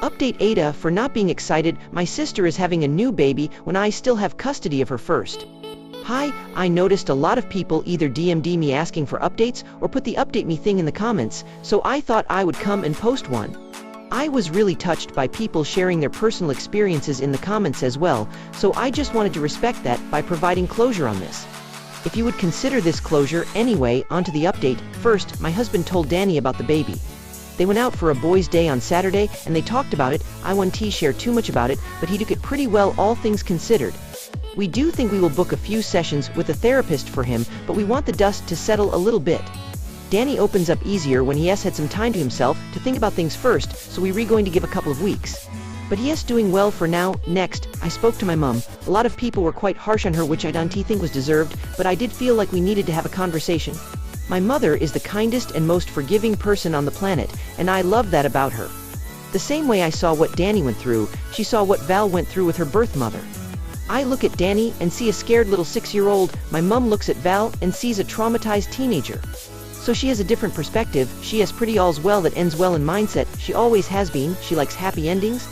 Update AITAH for not being excited. My sister is having a new baby when I still have custody of her first. Hi, I noticed a lot of people either DM'd me asking for updates or put the update me thing in the comments, so I thought I would come and post one. I was really touched by people sharing their personal experiences in the comments as well, so I just wanted to respect that by providing closure on this. If you would consider this closure, anyway, onto the update. First, my husband told Danny about the baby. They went out for a boys' day on Saturday, and they talked about it. I won't share too much about it, but he took it pretty well, all things considered. We do think we will book a few sessions with a therapist for him, but we want the dust to settle a little bit. Danny opens up easier when he has had some time to himself to think about things first, so we're going to give a couple of weeks. But he is doing well for now. Next, I spoke to my mom. A lot of people were quite harsh on her, which I don't think was deserved, but I did feel like we needed to have a conversation. My mother is the kindest and most forgiving person on the planet, and I love that about her. The same way I saw what Danny went through, she saw what Val went through with her birth mother. I look at Danny and see a scared little 6-year-old. My mom looks at Val and sees a traumatized teenager. So she has a different perspective. She has pretty all's well that ends well in mindset. She always has been. She likes happy endings.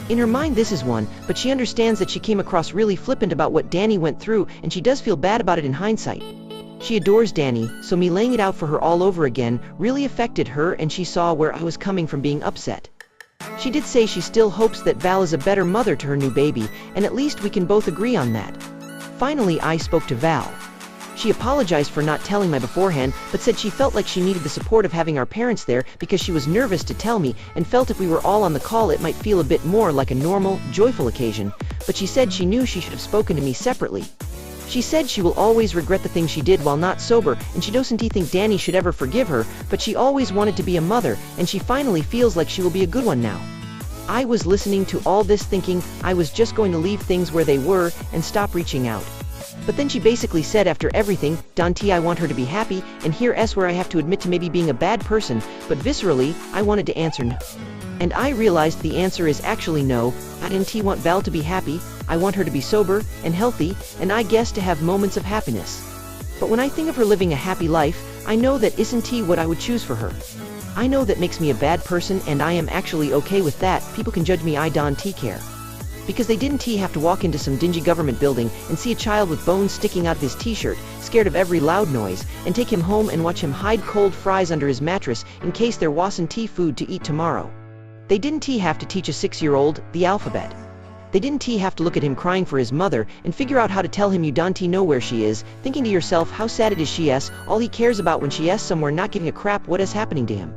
In her mind this is one, but she understands that she came across really flippant about what Danny went through, and she does feel bad about it in hindsight. She adores Danny, so me laying it out for her all over again really affected her, and she saw where I was coming from being upset. She did say she still hopes that Val is a better mother to her new baby, and at least we can both agree on that. Finally, I spoke to Val. She apologized for not telling me beforehand, but said she felt like she needed the support of having our parents there because she was nervous to tell me and felt if we were all on the call it might feel a bit more like a normal, joyful occasion, but she said she knew she should have spoken to me separately. She said she will always regret the things she did while not sober, and she doesn't think Danny should ever forgive her, but she always wanted to be a mother, and she finally feels like she will be a good one now. I was listening to all this thinking I was just going to leave things where they were and stop reaching out. But then she basically said after everything, I want her to be happy, and here's where I have to admit to maybe being a bad person, but viscerally, I wanted to answer no. And I realized the answer is actually no. I didn't want Val to be happy. I want her to be sober and healthy, and I guess to have moments of happiness. But when I think of her living a happy life, I know that isn't what I would choose for her. I know that makes me a bad person, and I am actually okay with that. People can judge me, I don't care. Because they didn't have to walk into some dingy government building and see a child with bones sticking out of his t-shirt, scared of every loud noise, and take him home and watch him hide cold fries under his mattress in case there wasn't food to eat tomorrow. They didn't have to teach a 6-year-old the alphabet. They didn't have to look at him crying for his mother and figure out how to tell him you don't know where she is, thinking to yourself how sad it is she is, all he cares about when she is somewhere not giving a crap what is happening to him.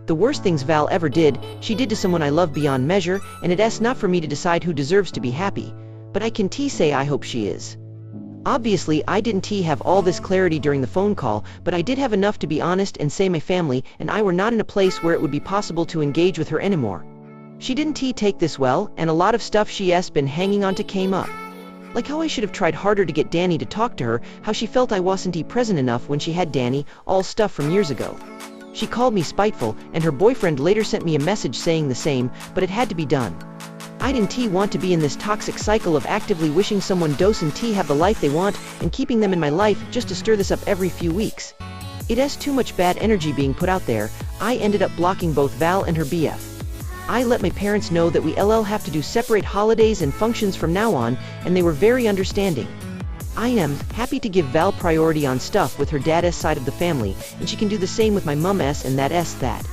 The worst things Val ever did, she did to someone I love beyond measure, and it's not for me to decide who deserves to be happy, but I can say I hope she is. Obviously, I didn't have all this clarity during the phone call, but I did have enough to be honest and say my family and I were not in a place where it would be possible to engage with her anymore. She didn't take this well, and a lot of stuff she has been hanging on to came up. Like how I should have tried harder to get Danny to talk to her, how she felt I wasn't present enough when she had Danny, all stuff from years ago. She called me spiteful, and her boyfriend later sent me a message saying the same, but it had to be done. I didn't want to be in this toxic cycle of actively wishing someone doesn't have the life they want and keeping them in my life just to stir this up every few weeks. It has too much bad energy being put out there. I ended up blocking both Val and her BF. I let my parents know that we have to do separate holidays and functions from now on, and they were very understanding. I am happy to give Val priority on stuff with her dad's side of the family, and she can do the same with my mom's and that.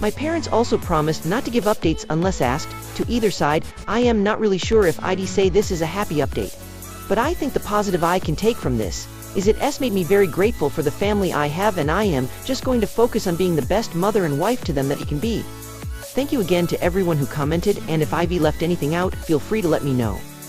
My parents also promised not to give updates unless asked, to either side. I am not really sure if I'd say this is a happy update. But I think the positive I can take from this is it made me very grateful for the family I have, and I am just going to focus on being the best mother and wife to them that he can be. Thank you again to everyone who commented, and if I've left anything out, feel free to let me know.